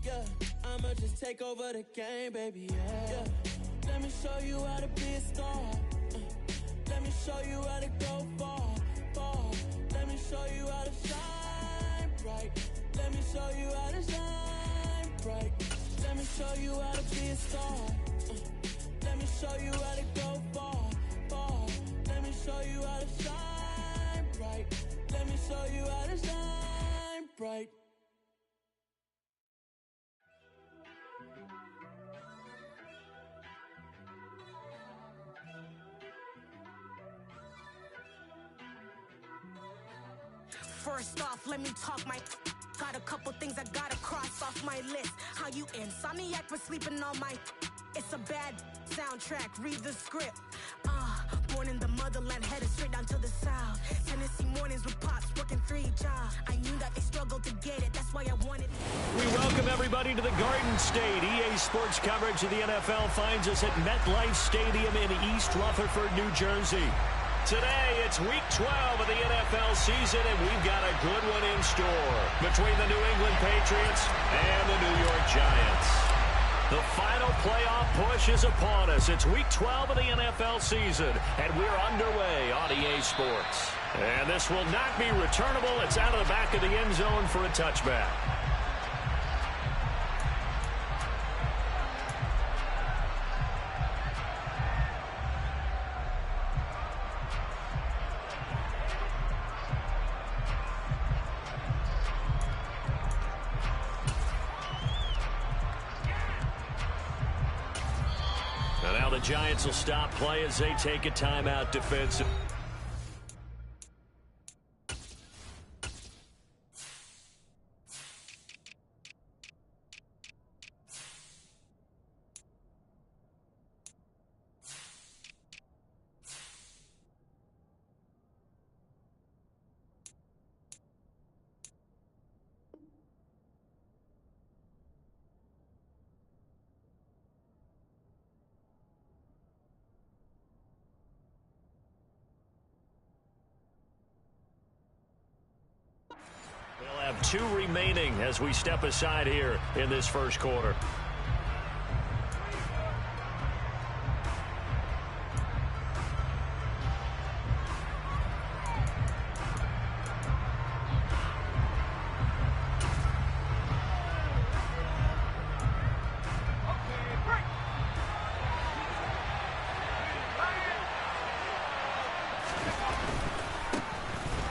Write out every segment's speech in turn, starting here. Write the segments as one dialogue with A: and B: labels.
A: Yeah, I'ma just take over the game, baby, yeah. Let me show you how to be a star. Let me show you how to go far, far. Let me show you how to shine bright. Let me show you how to shine bright. Let me show you how to be a star. Let me show you how to go far, far. Let me show you how to shine bright. Let me show you how to shine bright.
B: First off, let me talk my... Got a couple things I gotta cross off my list. How you insomniac for sleeping on my... It's a bad soundtrack, read the script. Born in the motherland, headed straight down to the south. Tennessee mornings with pops, working 3 jobs. I knew that they struggled to get it, that's why I wanted it.
C: We welcome everybody to the Garden State. EA Sports coverage of the NFL finds us at MetLife Stadium in East Rutherford, New Jersey. Today, it's Week 12 of the NFL season, and we've got a good one in store between the New England Patriots and the New York Giants. The final playoff push is upon us. It's Week 12 of the NFL season, and we're underway on EA Sports. And this will not be returnable. It's out of the back of the end zone for a touchback. Now the Giants will stop play as they take a timeout defensive. We'll have 2 remaining as we step aside here in this first quarter.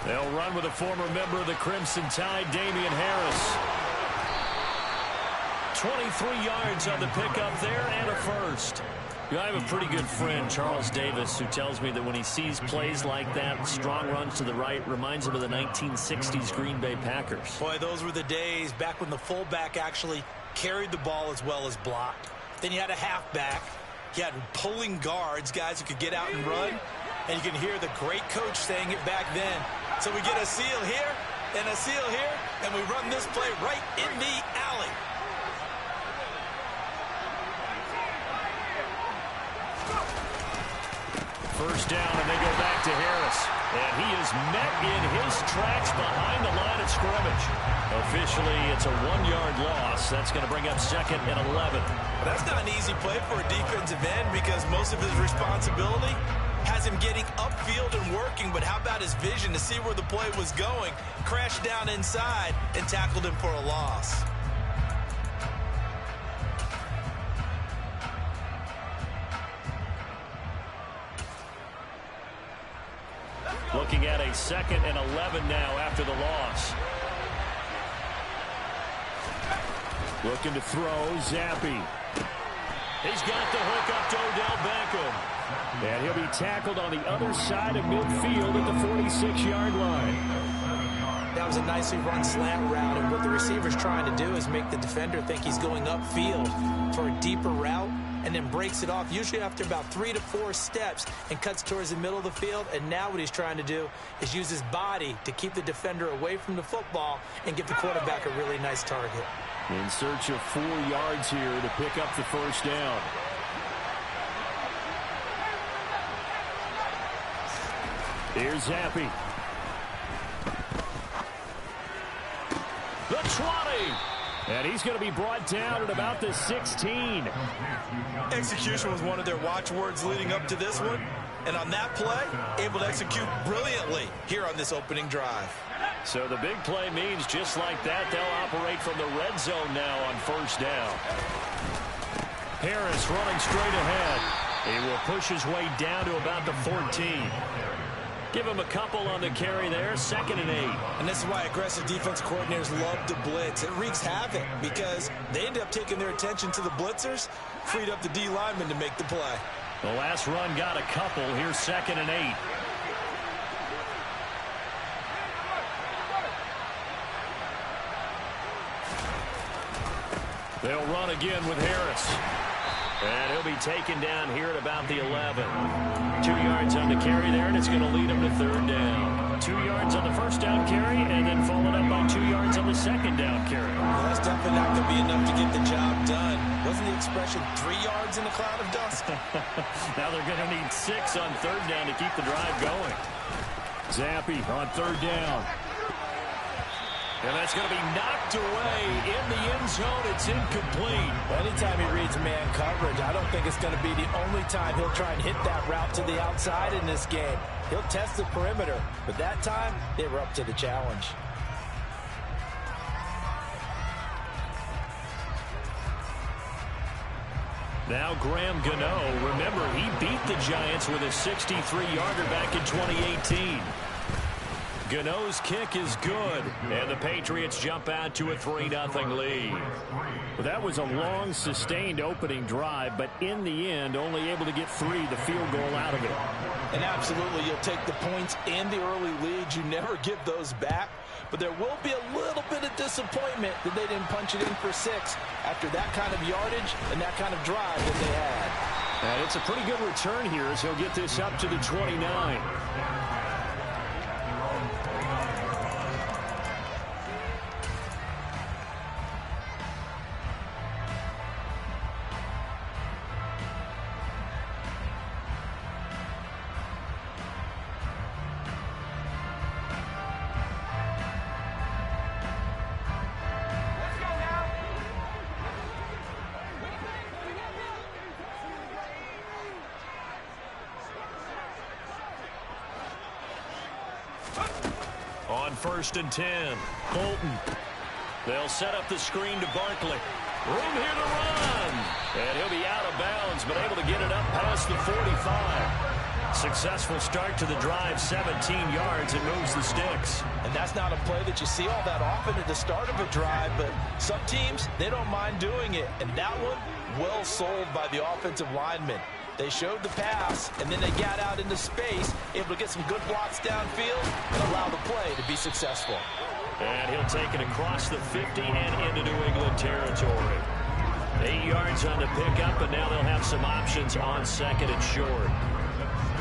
C: They'll run with a former member of the Crimson Tide, Damian Harris. 23 yards on the pickup there and a first. I have a pretty good friend, Charles Davis, who tells me that when he sees plays like that, strong runs to the right, reminds him of the 1960s Green Bay Packers.
D: Boy, those were the days back when the fullback actually carried the ball as well as blocked. Then you had a halfback. You had pulling guards, guys who could get out and run. And you can hear the great coach saying it back then. So we get a seal here and a seal here, and we run this play right in the alley.
C: First down, and they go back to Harris. And he is met in his tracks behind the line of scrimmage. Officially, it's a 1-yard loss. That's going to bring up 2nd and 11.
D: That's not an easy play for a defensive end because most of his responsibility has him getting upfield and working, but how about his vision to see where the play was going, crashed down inside, and tackled him for a loss.
C: Looking at a 2nd and 11 now after the loss. Looking to throw, Zappi. He's got the hook up to Odell Beckham. And he'll be tackled on the other side of midfield at the 46-yard line.
D: That was a nicely run slant route, and what the receiver's trying to do is make the defender think he's going upfield for a deeper route, and then breaks it off, usually after about 3 to 4 steps, and cuts towards the middle of the field. And now what he's trying to do is use his body to keep the defender away from the football and give the quarterback a really nice target.
C: In search of 4 yards here to pick up the first down. Here's Zappi. The 20. And he's going to be brought down at about the 16.
D: Execution was one of their watchwords leading up to this one. And on that play, able to execute brilliantly here on this opening drive.
C: So the big play means just like that, they'll operate from the red zone now on first down. Harris running straight ahead. He will push his way down to about the 14. Give him a couple on the carry there, 2nd and 8.
D: And this is why aggressive defense coordinators love to blitz. It wreaks havoc because they end up taking their attention to the blitzers, freed up the D lineman to make the play.
C: The last run got a couple. Here's 2nd and 8. They'll run again with Harris. And he'll be taken down here at about the 11. 2 yards on the carry there, and it's going to lead him to 3rd down. 2 yards on the first down carry, and then followed up by 2 yards on the 2nd down carry.
D: Well, that's definitely not going to be enough to get the job done. Wasn't the expression 3 yards in a cloud of dust?
C: Now they're going to need 6 on 3rd down to keep the drive going. Zampi on 3rd down. And that's going to be knocked away in the end zone. It's incomplete.
D: Well, anytime he reads man coverage, I don't think it's going to be the only time he'll try and hit that route to the outside in this game. He'll test the perimeter, but that time they were up to the challenge.
C: Now Graham Gano. Remember, he beat the Giants with a 63-yarder back in 2018. Gano's kick is good, and the Patriots jump out to a 3-0 lead. Well, that was a long, sustained opening drive, but in the end, only able to get 3, the field goal out of it.
D: And absolutely, you'll take the points and the early leads. You never give those back, but there will be a little bit of disappointment that they didn't punch it in for 6 after that kind of yardage and that kind of drive that they had.
C: And it's a pretty good return here as he'll get this up to the 29. On 1st and 10, Bolton. They'll set up the screen to Barkley. Room here to run. And he'll be out of bounds, but able to get it up past the 45. Successful start to the drive, 17 yards. It moves the sticks.
D: And that's not a play that you see all that often at the start of a drive, but some teams, they don't mind doing it. And that one, well sold by the offensive lineman. They showed the pass, and then they got out into space, able to get some good blocks downfield and allow the play to be successful.
C: And he'll take it across the 50 and into New England territory. 8 yards on the pickup, and now they'll have some options on 2nd and short.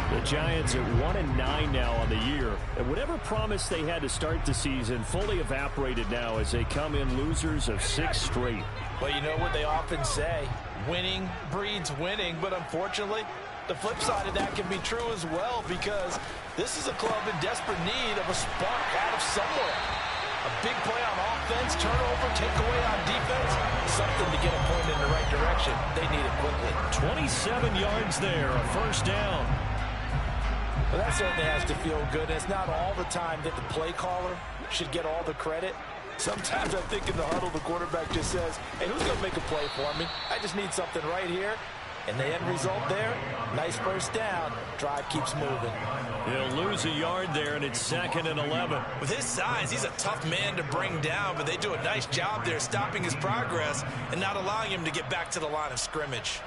C: The Giants at 1-9 now on the year. And whatever promise they had to start the season fully evaporated now as they come in losers of 6 straight.
D: Well, you know what they often say, winning breeds winning, but unfortunately, the flip side of that can be true as well because this is a club in desperate need of a spark out of somewhere. A big play on offense, turnover, takeaway on defense, something to get a point in the right direction. They need it quickly.
C: 27 yards there, a 1st down.
D: Well, that certainly has to feel good. It's not all the time that the play caller should get all the credit. Sometimes I think in the huddle, the quarterback just says, hey, who's going to make a play for me? I just need something right here. And the end result there, nice 1st down. Drive keeps moving.
C: He'll lose a yard there, and it's 2nd and 11.
D: With his size, he's a tough man to bring down, but they do a nice job there stopping his progress and not allowing him to get back to the line of scrimmage.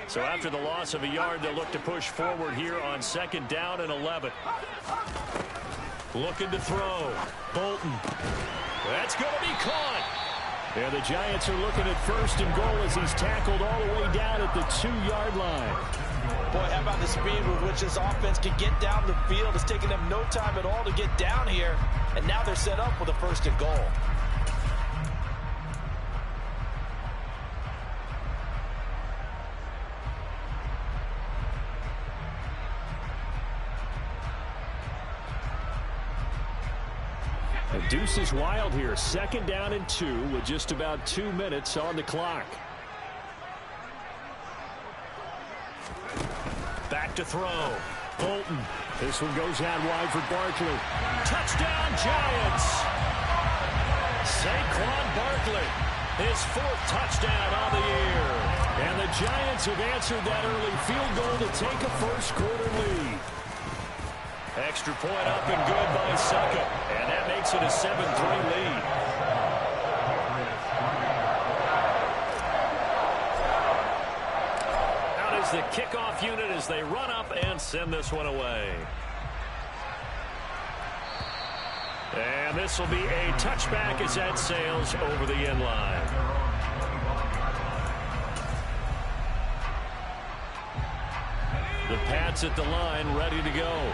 C: So after the loss of a yard, they'll look to push forward here on 2nd down and 11. Looking to throw. Bolton. That's going to be caught. And the Giants are looking at 1st and goal as he's tackled all the way down at the 2-yard line.
D: Boy, how about the speed with which this offense can get down the field? It's taken them no time at all to get down here. And now they're set up with a 1st and goal.
C: The deuce is wild here. 2nd down and 2 with just about 2 minutes on the clock. Back to throw. Bolton. This one goes out wide for Barkley. Touchdown, Giants! Saquon Barkley, his 4th touchdown on the year. And the Giants have answered that early field goal to take a first-quarter lead. Extra point up and good by Suckup. And that makes it a 7-3 lead. Out is the kickoff unit as they run up and send this one away. And this will be a touchback as that sails over the end line. The Pats at the line ready to go.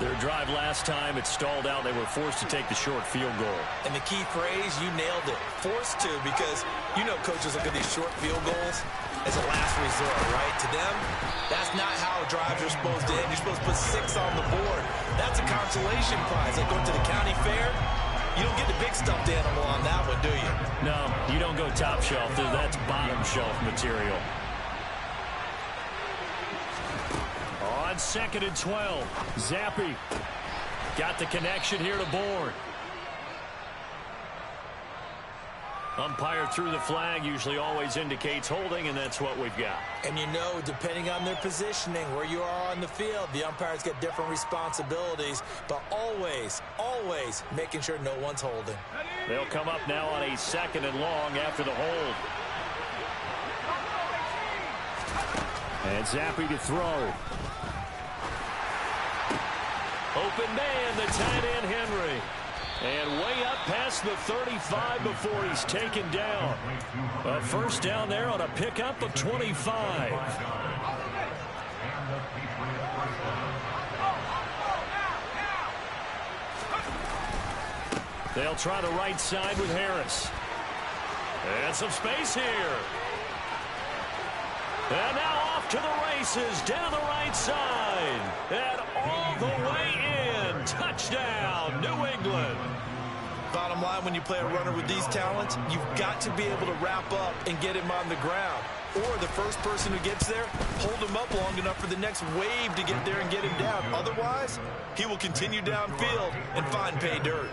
C: Their drive last time, it stalled out. They were forced to take the short field goal.
D: And the key phrase, you nailed it. Forced to, because you know coaches look at these short field goals as a last resort, right? To them, that's not how drives are supposed to end. You're supposed to put 6 on the board. That's a consolation prize. Like going to the county fair, you don't get the big stuffed animal on that one, do you?
C: No, you don't go top shelf. That's bottom shelf material. On 2nd and 12, Zappe got the connection here to Bourne. Umpire threw the flag, usually always indicates holding, and that's what we've got.
D: And you know, depending on their positioning, where you are on the field, the umpires get different responsibilities, but always, always making sure no one's holding.
C: They'll come up now on a 2nd and long after the hold. And Zappe to throw. Open man, the tight end Henry. And way up past the 35 before he's taken down. A first down there on a pickup of 25. They'll try the right side with Harris. And some space here. And now off to the races, down the right side. And all the way in. Touchdown, New England.
D: Bottom line, when you play a runner with these talents, you've got to be able to wrap up and get him on the ground. Or the first person who gets there, hold him up long enough for the next wave to get there and get him down. Otherwise, he will continue downfield and find pay dirt.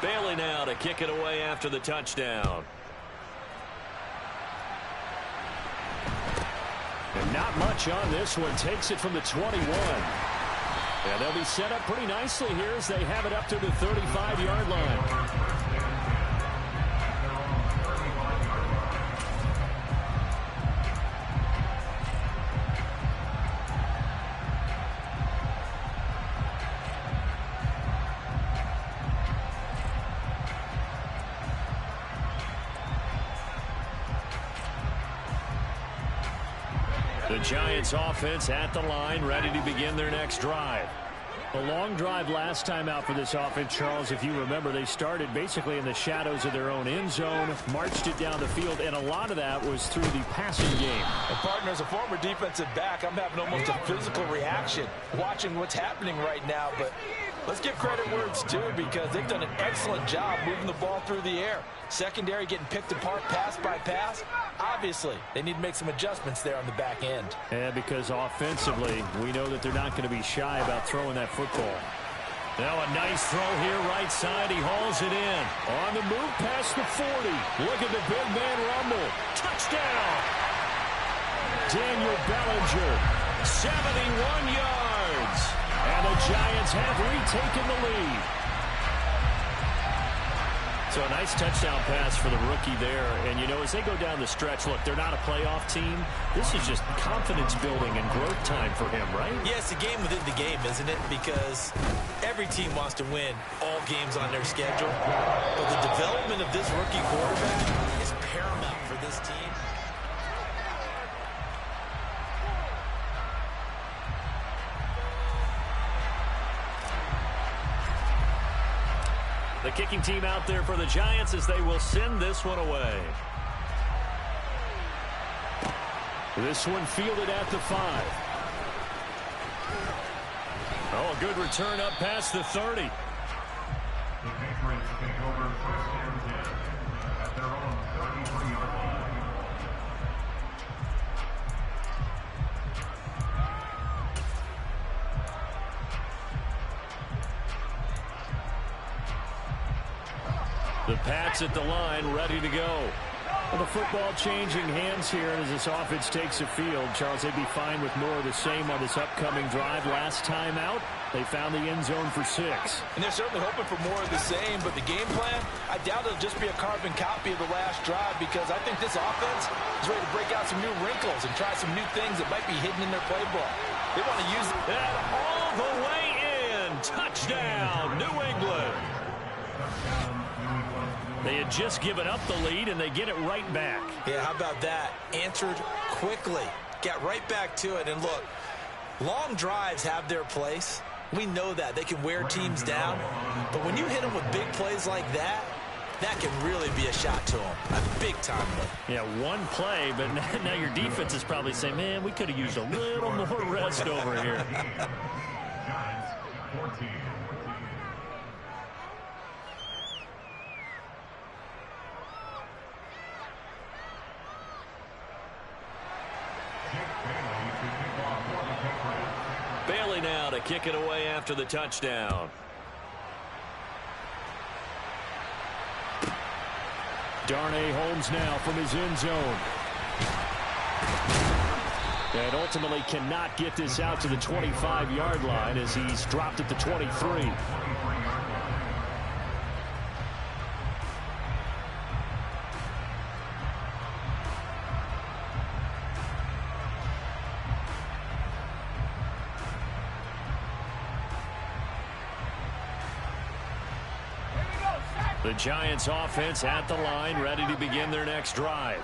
C: Bailey now to kick it away after the touchdown. And not much on this one. Takes it from the 21. And they'll be set up pretty nicely here as they have it up to the 35-yard line. The Giants offense at the line, ready to begin their next drive. A long drive last time out for this offense, Charles. If you remember, they started basically in the shadows of their own end zone, marched it down the field, and a lot of that was through the passing game.
D: And partner, as a former defensive back, I'm having almost a physical reaction watching what's happening right now. But let's give credit where it's due, because they've done an excellent job moving the ball through the air. Secondary getting picked apart pass by pass. Obviously, they need to make some adjustments there on the back end.
C: And because offensively, we know that they're not going to be shy about throwing that football. Now a nice throw here right side. He hauls it in. On the move past the 40. Look at the big man rumble. Touchdown! Daniel Bellinger, 71 yards. And the Giants have retaken the lead. So a nice touchdown pass for the rookie there. And, you know, as they go down the stretch, look, they're not a playoff team. This is just confidence building and growth time for him, right?
D: Yeah, it's a game within the game, isn't it? Because every team wants to win all games on their schedule. But the development of this rookie quarterback is paramount for this team.
C: The kicking team out there for the Giants as they will send this one away. This one fielded at the 5. Oh, a good return up past the 30.
E: The Patriots take over first and 10 at their own 33-yard line.
C: The Pats at the line, ready to go. Well, the football changing hands here as this offense takes the field. Charles, they'd be fine with more of the same on this upcoming drive. Last time out, they found the end zone for 6.
D: And they're certainly hoping for more of the same, but the game plan, I doubt it'll just be a carbon copy of the last drive, because I think this offense is ready to break out some new wrinkles and try some new things that might be hidden in their playbook. They want to use it.
C: And all the way in. Touchdown, New England. They had just given up the lead, and they get it right back.
D: Yeah, how about that? Answered quickly. Get right back to it. And look, long drives have their place. We know that. They can wear teams down. But when you hit them with big plays like that, that can really be a shot to them. A big-time one.
C: Yeah, one play, but now your defense is probably saying, man, we could have used a little more rest over here.
E: Giants 14.
C: Bailey now to kick it away after the touchdown. Darnay Holmes now from his end zone. And ultimately cannot get this out to the 25-yard line as he's dropped at the 23. The Giants offense at the line, ready to begin their next drive.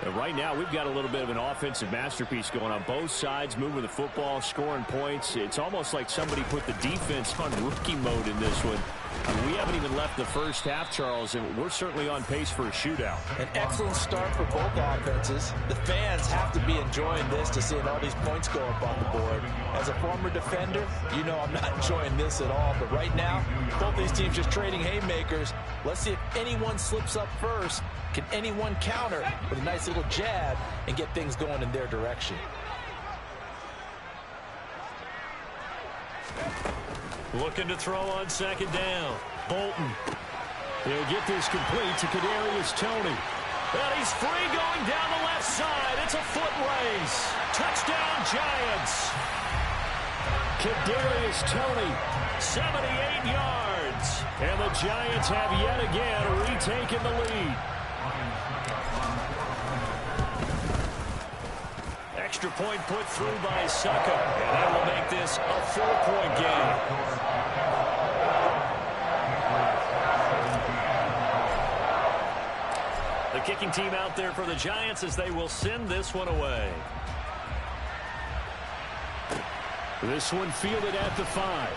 C: And right now, we've got a little bit of an offensive masterpiece going on both sides, moving the football, scoring points. It's almost like somebody put the defense on rookie mode in this one. We haven't even left the first half, Charles, and we're certainly on pace for a shootout.
D: An excellent start for both offenses. The fans have to be enjoying this to seeing all these points go up on the board. As a former defender, you know I'm not enjoying this at all. But right now, both these teams just trading haymakers. Let's see if anyone slips up first. Can anyone counter with a nice little jab and get things going in their direction?
C: Looking to throw on second down. Bolton. He'll get this complete to Kadarius Toney. And he's free going down the left side. It's a foot race. Touchdown, Giants. Kadarius Toney, 78 yards. And the Giants have yet again retaken the lead. Extra point put through by Saka. And that will make this a 4-point game. The kicking team out there for the Giants as they will send this one away. This one fielded at the 5.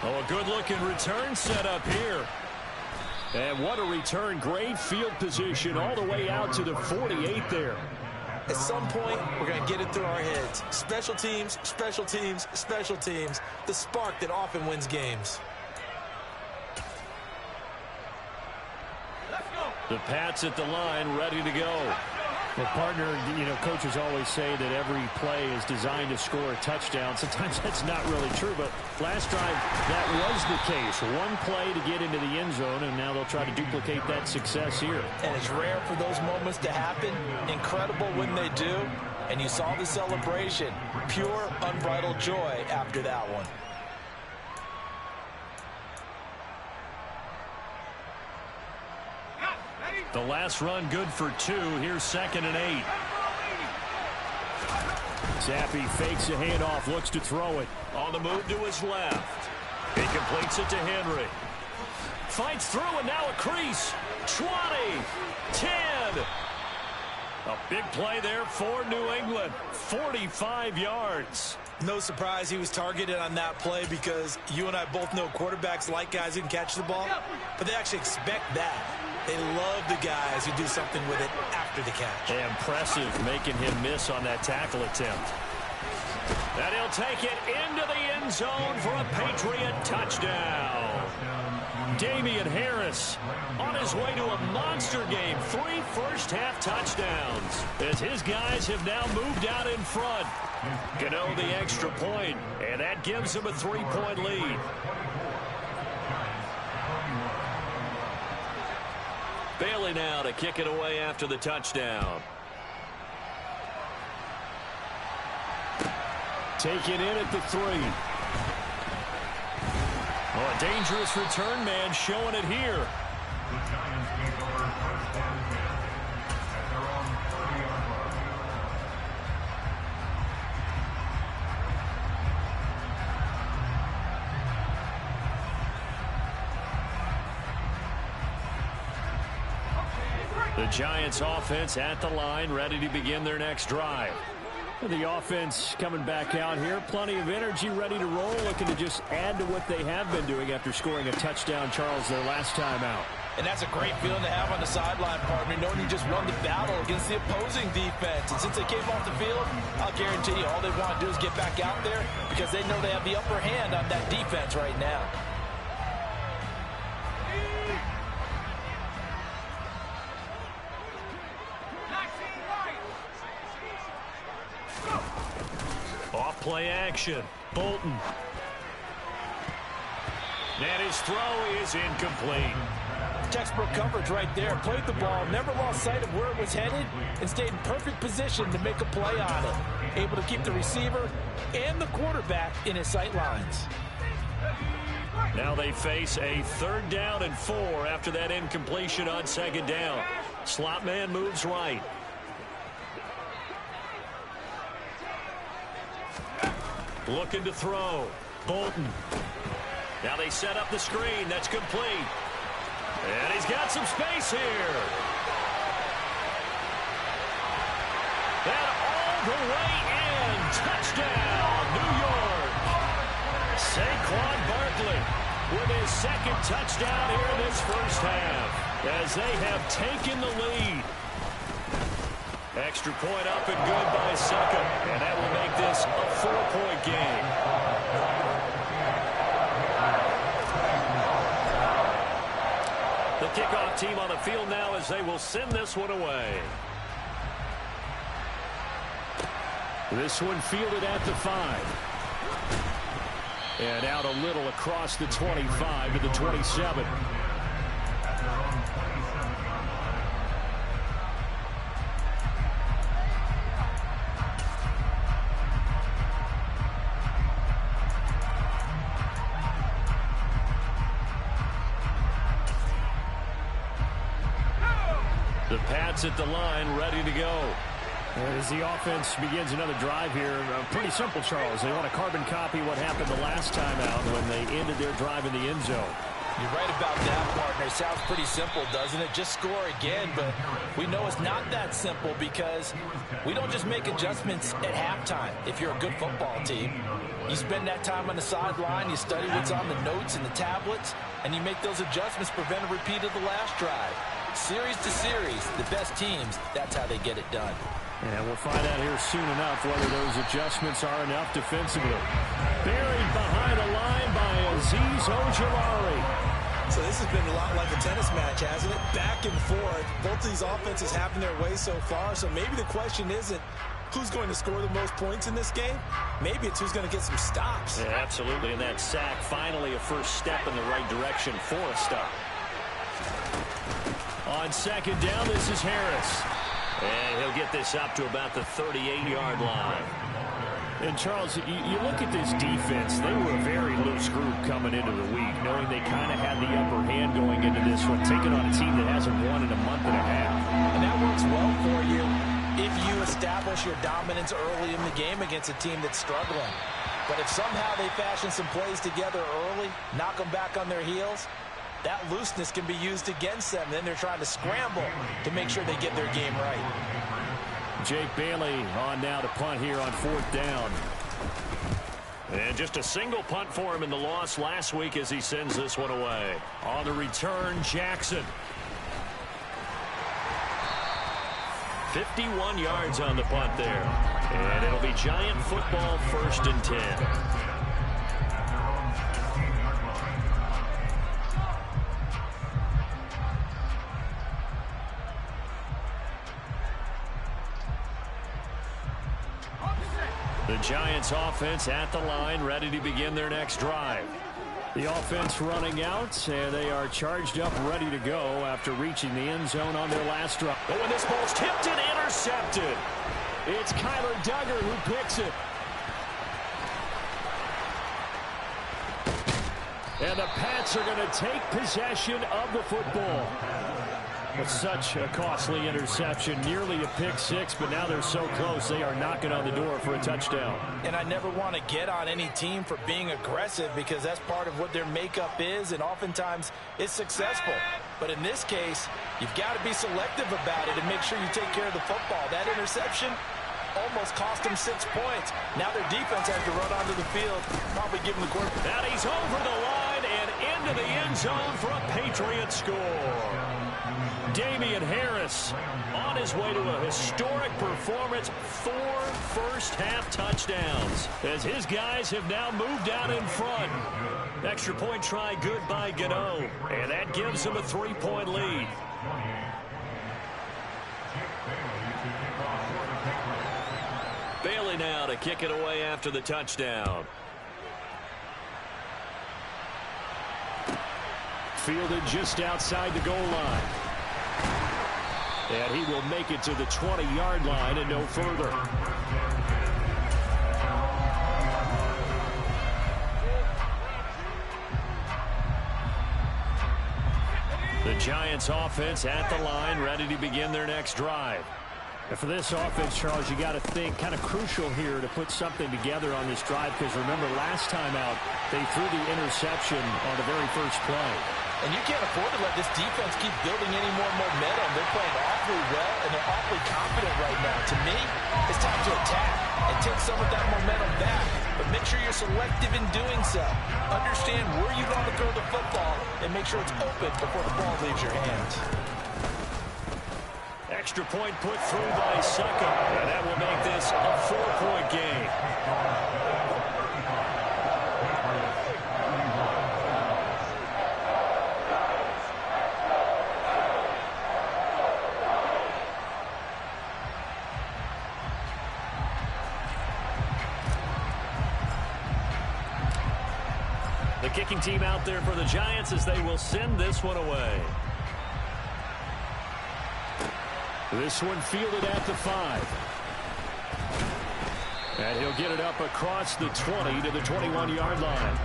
C: Oh, a good-looking return set up here. And what a return. Great field position all the way out to the 48 there.
D: At some point, we're going to get it through our heads. Special teams, special teams, special teams. The spark that often wins games.
C: The Pats at the line, ready to go. Well, partner, you know, coaches always say that every play is designed to score a touchdown. Sometimes that's not really true, but last drive, that was the case. One play to get into the end zone, and now they'll try to duplicate that success here.
D: And it's rare for those moments to happen. Incredible when they do. And you saw the celebration. Pure, unbridled joy after that one.
C: The last run good for 2. Here's 2nd and 8. Zappi fakes a handoff, looks to throw it. On the move to his left. He completes it to Henry. Fights through and now a crease. 20, 10. A big play there for New England. 45 yards.
D: No surprise he was targeted on that play because you and I both know quarterbacks like guys who can catch the ball, but they actually expect that. They love the guys who do something with it after the catch.
C: Impressive, making him miss on that tackle attempt. And he'll take it into the end zone for a Patriot touchdown. Damian Harris on his way to a monster game. 3 first-half touchdowns as his guys have now moved out in front. Gano the extra point, and that gives him a 3-point lead. Bailey now to kick it away after the touchdown. Take it in at the 3. Oh, a dangerous return man showing it here.
E: The Giants take over first and 10 at their own 30-yard line.
C: The Giants offense at the line, ready to begin their next drive. The offense coming back out here, plenty of energy, ready to roll, looking to just add to what they have been doing after scoring a touchdown, Charles, their last time out.
D: And that's a great feeling to have on the sideline, partner, knowing you just won the battle against the opposing defense. And since they came off the field, I'll guarantee you all they want to do is get back out there because they know they have the upper hand on that defense right now.
C: Play action. Bolton. And his throw is incomplete.
D: Textbook coverage right there. Played the ball, never lost sight of where it was headed, and stayed in perfect position to make a play on it. Able to keep the receiver and the quarterback in his sight lines.
C: Now they face a 3rd down and 4 after that incompletion on 2nd down. Slot man moves right. Looking to throw. Bolton. Now they set up the screen. That's complete. And he's got some space here. And all the way in. Touchdown, New York. Saquon Barkley with his 2nd touchdown here in this first half as they have taken the lead. Extra point up and good by Succop, and that will make this a 4-point game. The kickoff team on the field now as they will send this one away. This one fielded at the 5. And out a little across the 25 to the 27. The Pats at the line, ready to go. As the offense begins another drive here, pretty simple, Charles. They want to carbon copy what happened the last time out when they ended their drive in the end zone.
D: You're right about that, partner. It sounds pretty simple, doesn't it? Just score again, but we know it's not that simple because we don't just make adjustments at halftime. If you're a good football team, you spend that time on the sideline, you study what's on the notes and the tablets, and you make those adjustments, prevent a repeat of the last drive. Series to series, the best teams, that's how they get it done.
C: And we'll find out here soon enough whether those adjustments are enough defensively. Buried behind the line by Azeez Ojulari.
D: So this has been a lot like a tennis match, hasn't it? Back and forth. Both of these offenses having their way so far. So maybe the question isn't who's going to score the most points in this game. Maybe it's who's going to get some stops.
C: Yeah, absolutely. And that sack, finally a first step in the right direction for a stop. On 2nd down, this is Harris. And he'll get this up to about the 38-yard line. And, Charles, you look at this defense. They were a very loose group coming into the week, knowing they kind of had the upper hand going into this one, taking on a team that hasn't won in a month and a half.
D: And that works well for you if you establish your dominance early in the game against a team that's struggling. But if somehow they fashion some plays together early, knock them back on their heels, that looseness can be used against them. Then they're trying to scramble to make sure they get their game right.
C: Jake Bailey on now to punt here on 4th down. And just a single punt for him in the loss last week as he sends this one away. On the return, Jackson. 51 yards on the punt there. And it'll be Giant football, 1st and 10. The Giants offense at the line, ready to begin their next drive. The offense running out, and they are charged up, ready to go after reaching the end zone on their last drive. Oh, and this ball's tipped and intercepted. It's Kyler Duggar who picks it. And the Pats are going to take possession of the football. With such a costly interception, nearly a pick-6, but now they're so close they are knocking on the door for a touchdown.
D: And I never want to get on any team for being aggressive because that's part of what their makeup is, and oftentimes it's successful. But in this case, you've got to be selective about it and make sure you take care of the football. That interception almost cost them 6 points. Now their defense has to run onto the field, probably give them the quarterback.
C: Now he's over the line and into the end zone for a Patriot score. Damian Harris on his way to a historic performance, 4 first-half touchdowns, as his guys have now moved out in front. Extra point try good by Gano, and that gives them a 3-point lead. Bailey now to kick it away after the touchdown. Fielded just outside the goal line. And he will make it to the 20-yard line and no further. The Giants offense at the line, ready to begin their next drive. And for this offense, Charles, you got to think kind of crucial here to put something together on this drive, because remember last time out they threw the interception on the very first play.
D: And you can't afford to let this defense keep building any more momentum. They're playing awfully well, and they're awfully confident right now. To me, it's time to attack and take some of that momentum back. But make sure you're selective in doing so. Understand where you want to throw the football and make sure it's open before the ball leaves your hands.
C: Extra point put through by Succop, and that will make this a 4-point game. The kicking team out there for the Giants as they will send this one away. This one fielded at the 5. And he'll get it up across the 20 to the 21-yard line.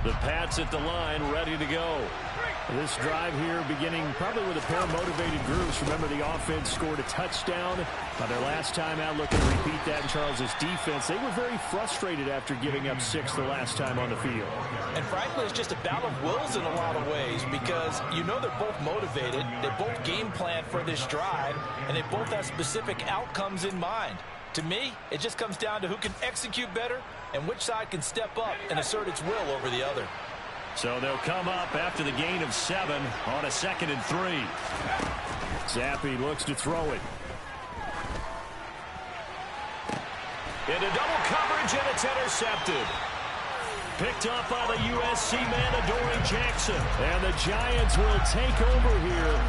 C: The Pats at the line, ready to go. This drive here beginning probably with a pair of motivated groups. Remember, the offense scored a touchdown on their last time out. Looking to repeat that in Charles's defense. They were very frustrated after giving up 6 the last time on the field.
D: And frankly, it's just a battle of wills in a lot of ways, because you know they're both motivated. They both game plan for this drive, and they both have specific outcomes in mind. To me, it just comes down to who can execute better and which side can step up and assert its will over the other.
C: So they'll come up after the gain of 7 on a 2nd and 3. Zappi looks to throw it. Into double coverage, and it's intercepted. Picked up by the USC man, Adoree Jackson. And the Giants will take over here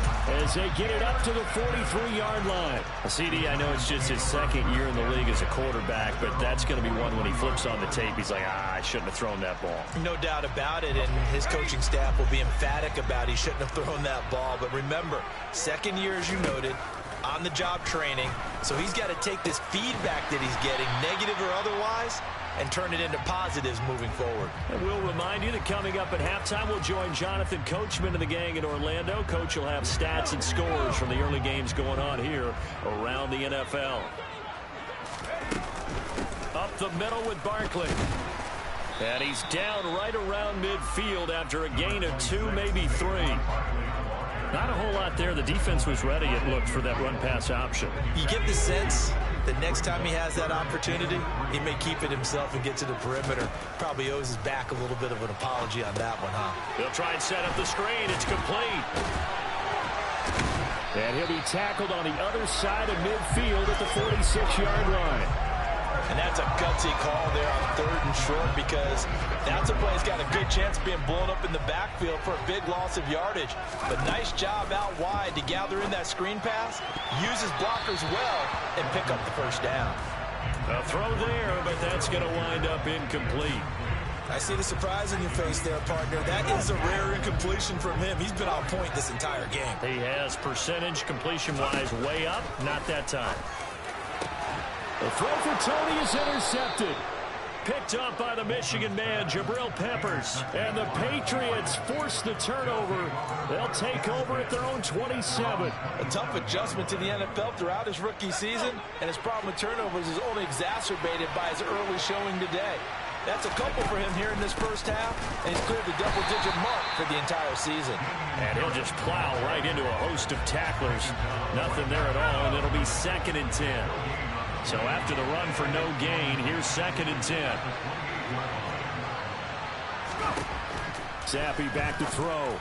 C: as they get it up to the 43-yard line. CD, I know it's just his 2nd year in the league as a quarterback, but that's going to be one when he flips on the tape, he's like, I shouldn't have thrown that ball.
D: No doubt about it, and his coaching staff will be emphatic about he shouldn't have thrown that ball. But remember, 2nd year, as you noted, on-the-job training, so he's got to take this feedback that he's getting, negative or otherwise, and turn it into positives moving forward.
C: And we'll remind you that coming up at halftime, we'll join Jonathan Coachman and the gang in Orlando. Coach will have stats and scores from the early games going on here around the NFL. Up the middle with Barkley. And he's down right around midfield after a gain of 2, maybe 3. Not a whole lot there. The defense was ready, it looked, for that run-pass option.
D: You get the sense that next time he has that opportunity, he may keep it himself and get to the perimeter. Probably owes his back a little bit of an apology on that one, huh?
C: He'll try and set up the screen. It's complete. And he'll be tackled on the other side of midfield at the 46-yard line.
D: And that's a gutsy call there on 3rd and short, because that's a play that's got a good chance of being blown up in the backfield for a big loss of yardage. But nice job out wide to gather in that screen pass, use his blockers well, and pick up the first down.
C: A throw there, but that's going to wind up incomplete.
D: I see the surprise in your face there, partner. That is a rare incompletion from him. He's been on point this entire game.
C: He has, percentage completion-wise, way up. Not that time. The throw for Tony is intercepted. Picked up by the Michigan man, Jabril Peppers. And the Patriots force the turnover. They'll take over at their own 27.
D: A tough adjustment to the NFL throughout his rookie season, and his problem with turnovers is only exacerbated by his early showing today. That's a couple for him here in this first half, and he's cleared the double-digit mark for the entire season.
C: And he'll just plow right into a host of tacklers. Nothing there at all, and it'll be 2nd and 10. So after the run for no gain, here's 2nd and 10. Zappi back to throw.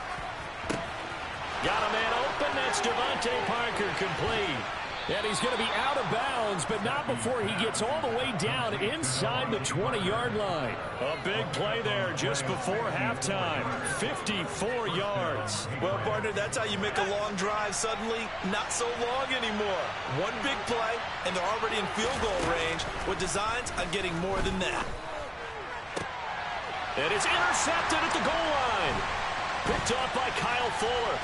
C: Got a man open. That's Devontae Parker, complete. And he's going to be out of bounds, but not before he gets all the way down inside the 20-yard line. A big play there just before halftime. 54 yards.
D: Well, partner, that's how you make a long drive suddenly not so long anymore. One big play, and they're already in field goal range with designs on getting more than that.
C: And it's intercepted at the goal line. Picked up by Kyle Fuller.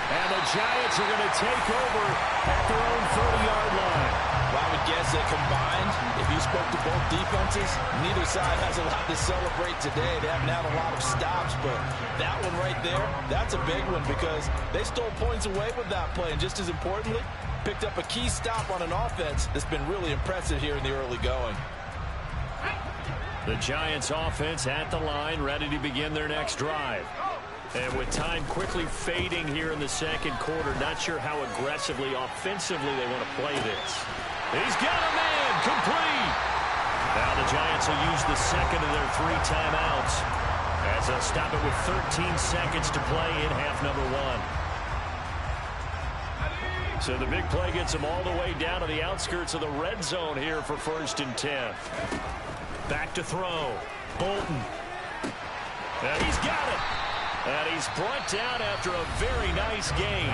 C: And the Giants are going to take over at their own 30-yard line.
D: Well, I would guess that combined, if you spoke to both defenses, neither side has a lot to celebrate today. They haven't had a lot of stops, but that one right there, that's a big one because they stole points away with that play. And just as importantly, picked up a key stop on an offense that's been really impressive here in the early going.
C: The Giants offense at the line, ready to begin their next drive. And with time quickly fading here in the second quarter, not sure how aggressively, offensively they want to play this. He's got a man, complete. Now the Giants will use the second of their 3 timeouts as they'll stop it with 13 seconds to play in half number 1. So the big play gets them all the way down to the outskirts of the red zone here for 1st and 10. Back to throw. Bolton. And he's got it. And he's brought down after a very nice gain.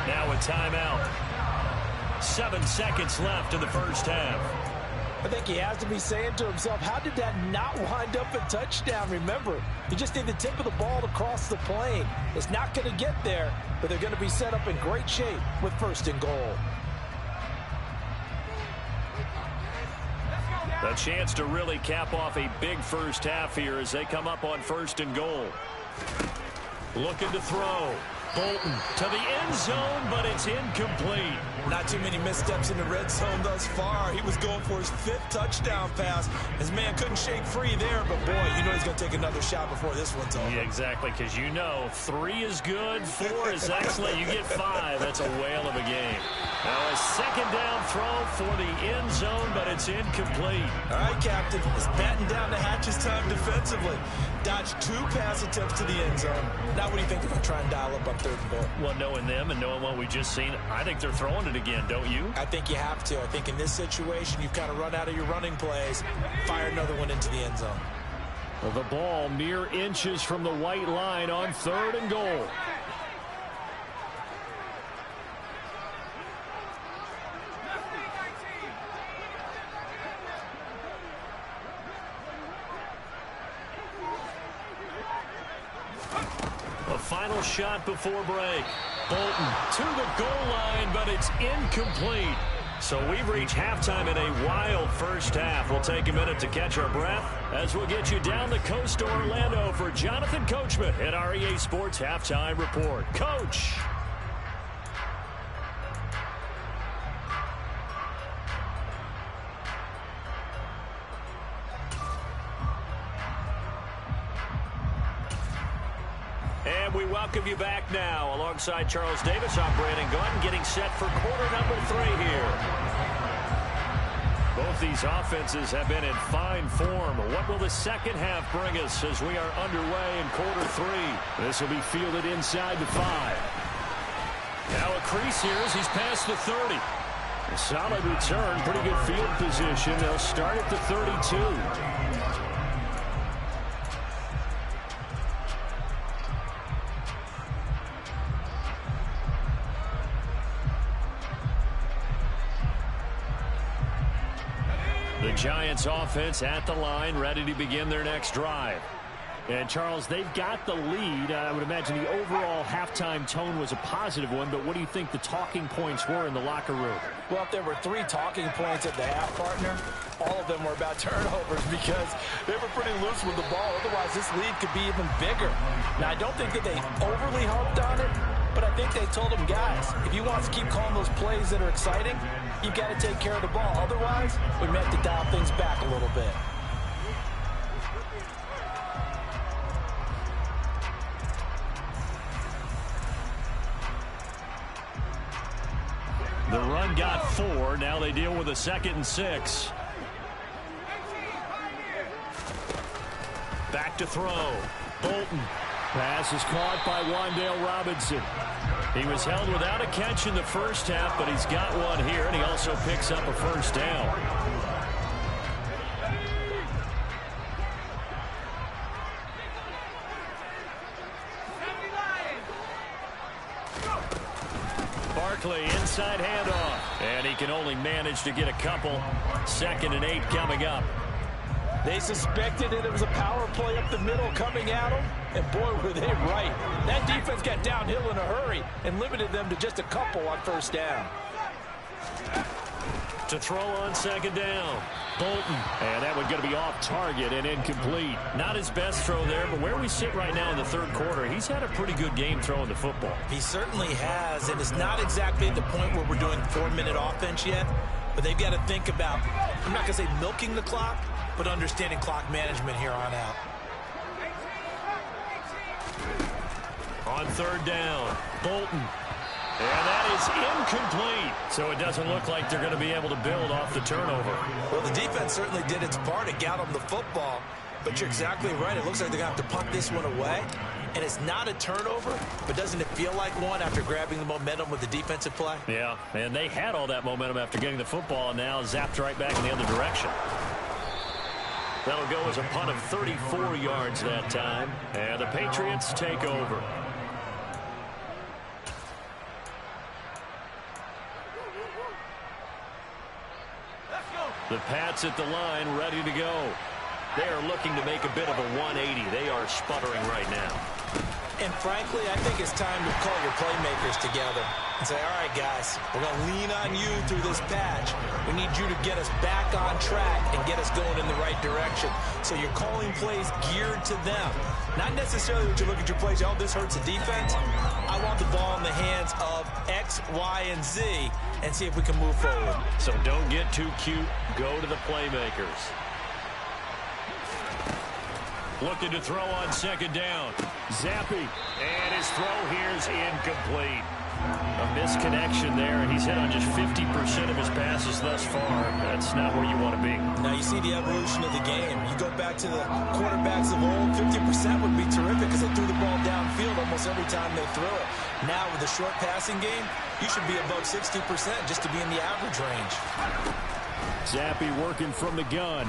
C: Now a timeout. 7 seconds left in the first half.
D: I think he has to be saying to himself, how did that not wind up a touchdown? Remember, you just need the tip of the ball to cross the plane. It's not going to get there, but they're going to be set up in great shape with 1st and goal.
C: A chance to really cap off a big first half here as they come up on 1st and goal. Looking to throw. Bolton to the end zone, but it's incomplete.
D: Not too many missteps in the red zone thus far. He was going for his 5th touchdown pass. His man couldn't shake free there, but boy, you know he's going to take another shot before this one's over.
C: Yeah, exactly, because you know 3 is good, 4 is excellent. You get 5. That's a whale of a game. Now a 2nd down throw for the end zone, but it's incomplete.
D: All right, Captain. It's batting down the hatches time defensively. Dodged 2 pass attempts to the end zone. Now what do you think they're going to try and dial up on 3rd and goal?
C: Well, knowing them and knowing what we just seen, I think they're throwing it again, don't you?
D: I think you have to. I think in this situation, you've kind of run out of your running plays. Fire another one into the end zone.
C: Well, the ball mere inches from the white line on 3rd and goal. A final shot before break. Bolton to the goal line, but it's incomplete. So we've reached halftime in a wild first half. We'll take a minute to catch our breath as we'll get you down the coast to Orlando for Jonathan Coachman at our EA Sports Halftime Report. Coach. We welcome you back now. Alongside Charles Davis, I'm Brandon Gaudin, getting set for quarter number 3 here. Both these offenses have been in fine form. What will the second half bring us as we are underway in quarter 3? This will be fielded inside the 5. Now a crease here as he's past the 30. A solid return, pretty good field position. They'll start at the 32. The Giants offense at the line, ready to begin their next drive. And, Charles, they've got the lead. I would imagine the overall halftime tone was a positive one, but what do you think the talking points were in the locker room?
D: Well, if there were 3 talking points at the half, partner, all of them were about turnovers because they were pretty loose with the ball. Otherwise, this lead could be even bigger. Now, I don't think that they overly harped on it, but I think they told them, guys, if you want us to keep calling those plays that are exciting, you've got to take care of the ball. Otherwise, we may have to dial things back a little bit.
C: The run got 4. Now they deal with a 2nd and 6. Back to throw. Bolton. Pass is caught by Wan'Dale Robinson. He was held without a catch in the first half, but he's got one here, and he also picks up a first down. Barkley inside handoff, and he can only manage to get a couple. 2nd and 8 coming up.
D: They suspected it was a power play up the middle coming at them, and boy, were they right. That defense got downhill in a hurry and limited them to just a couple on first down.
C: To throw on 2nd down. Bolton. And that one going to be off target and incomplete. Not his best throw there, but where we sit right now in the 3rd quarter, he's had a pretty good game throwing the football.
D: He certainly has, and it's not exactly at the point where we're doing 4-minute offense yet, but they've got to think about, I'm not going to say milking the clock, but understanding clock management here on out.
C: On 3rd down, Bolton. And that is incomplete. So it doesn't look like they're going to be able to build off the turnover.
D: Well, the defense certainly did its part to get them the football. But you're exactly right. It looks like they're going to have to punt this one away. And it's not a turnover, but doesn't it feel like one after grabbing the momentum with the defensive play?
C: Yeah, and they had all that momentum after getting the football, and now zapped right back in the other direction. That'll go as a punt of 34 yards that time. And the Patriots take over. The Pats at the line, ready to go. They are looking to make a bit of a 180. They are sputtering right now.
D: And frankly, I think it's time to call your playmakers together and say, all right, guys, we're going to lean on you through this patch. We need you to get us back on track and get us going in the right direction. So you're calling plays geared to them. Not necessarily that you look at your plays, oh, this hurts the defense. I want the ball in the hands of X, Y, and Z and see if we can move forward.
C: So don't get too cute. Go to the playmakers. Looking to throw on 2nd down. Zappi. And his throw here is incomplete. A misconnection there, and he's hit on just 50% of his passes thus far. That's not where you want to be.
D: Now you see the evolution of the game. You go back to the quarterbacks of old, 50% would be terrific because they threw the ball downfield almost every time they threw it. Now with the short passing game, you should be above 60% just to be in the average range.
C: Zappi working from the gun.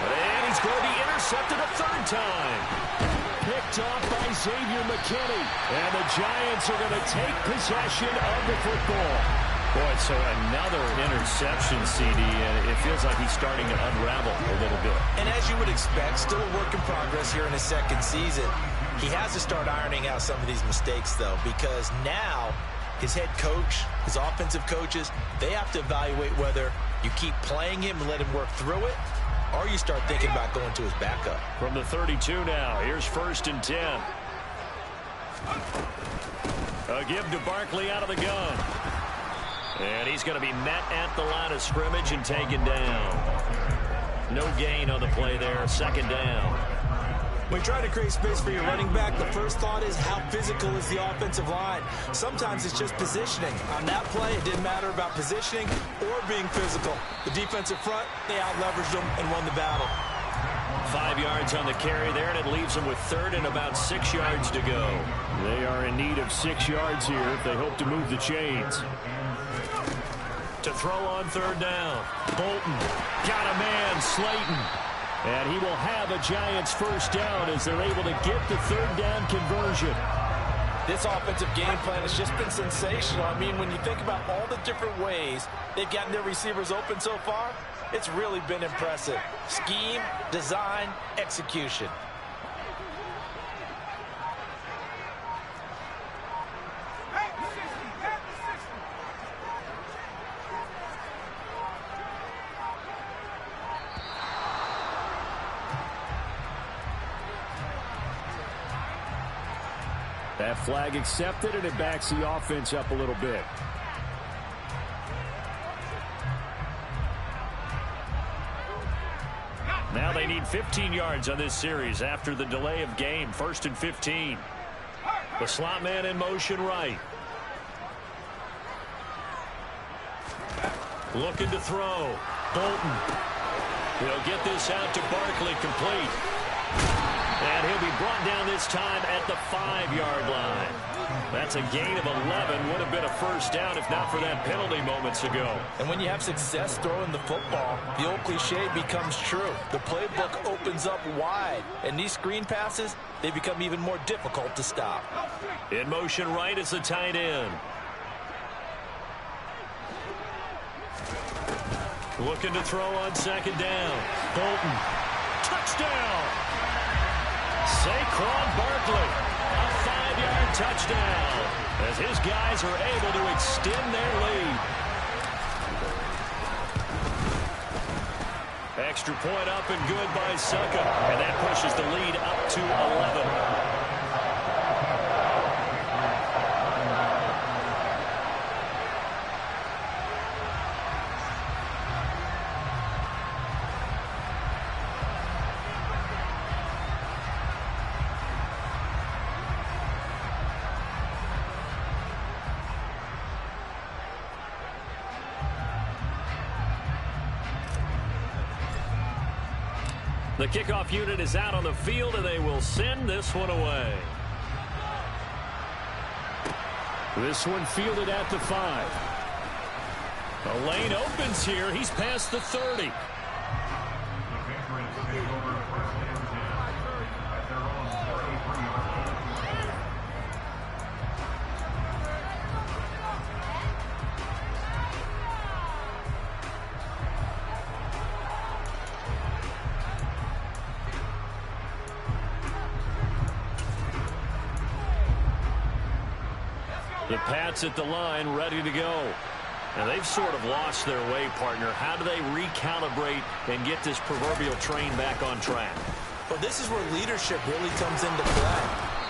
C: And he's going to be intercepted a 3rd time. Picked off by Xavier McKinney. And the Giants are going to take possession of the football. Boy, so another interception, CD, and it feels like he's starting to unravel a little bit.
D: And as you would expect, still a work in progress here in his 2nd season. He has to start ironing out some of these mistakes, though, because now his head coach, his offensive coaches, they have to evaluate whether you keep playing him and let him work through it, or you start thinking about going to his backup.
C: From the 32 now, here's 1st and 10. A give to Barkley out of the gun. And he's going to be met at the line of scrimmage and taken down. No gain on the play there, 2nd down.
D: When you're trying to create space for your running back, the first thought is how physical is the offensive line. Sometimes it's just positioning. On that play, it didn't matter about positioning or being physical. The defensive front, they out-leveraged them and won the battle.
C: 5 yards on the carry there, and it leaves them with third and about 6 yards to go.
F: They are in need of 6 yards here if they hope to move the chains.
C: To throw on third down. Bolton got a man, Slayton. And he will have a Giants first down as they're able to get the third down conversion.
D: This offensive game plan has just been sensational. I mean, when you think about all the different ways they've gotten their receivers open so far, it's really been impressive. Scheme, design, execution.
F: That flag accepted, and it backs the offense up a little bit.
C: Now they need 15 yards on this series after the delay of game. 1st and 15. The slot man in motion right. Looking to throw. Bolton. He'll get this out to Barkley, complete. And he'll be brought down this time at the 5-yard line. That's a gain of 11. Would have been a first down if not for that penalty moments ago.
D: And when you have success throwing the football, the old cliche becomes true. The playbook opens up wide. And these screen passes, they become even more difficult to stop.
C: In motion right is the tight end. Looking to throw on second down. Bolton. Touchdown! Saquon Barkley, a 5-yard touchdown, as his guys are able to extend their lead. Extra point up and good by Succa, and that pushes the lead up to 11. The kickoff unit is out on the field, and they will send this one away.
F: This one fielded at the 5.
C: The lane opens here. He's past the 30.
E: The Patriots take over first and 10 at their own 33-yard line.
C: The Pats at the line, ready to go. And they've sort of lost their way, partner. How do they recalibrate and get this proverbial train back on track?
D: Well, this is where leadership really comes into play.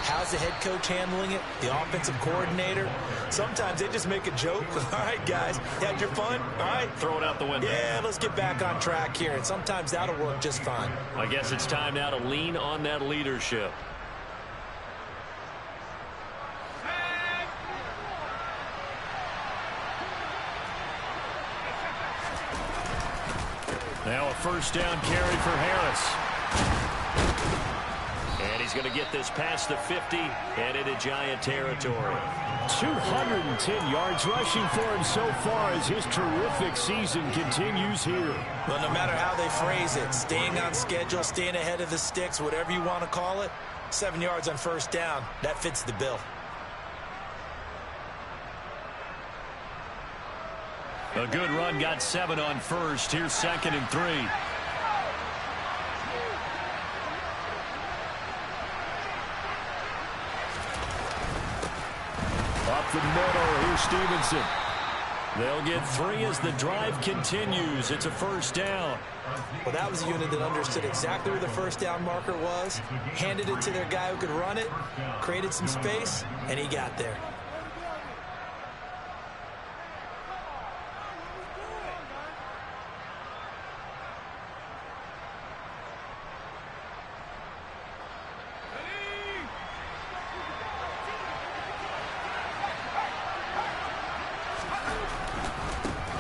D: How's the head coach handling it? The offensive coordinator? Sometimes they just make a joke. All right, guys, you had your fun? All right.
C: Throw it out the window.
D: Yeah, let's get back on track here. And sometimes that'll work just fine.
C: I guess it's time now to lean on that leadership. Now a first down carry for Harris. And he's going to get this past the 50 and into Giant territory.
F: 210 yards rushing for him so far as his terrific season continues here.
D: Well, no matter how they phrase it, staying on schedule, staying ahead of the sticks, whatever you want to call it, 7 yards on first down, that fits the bill.
C: A good run, got 7 on first. Here's 2nd and 3.
F: Up the middle, here's Stevenson.
C: They'll get 3 as the drive continues. It's a first down.
D: Well, that was a unit that understood exactly where the first down marker was, handed it to their guy who could run it, created some space, and he got there.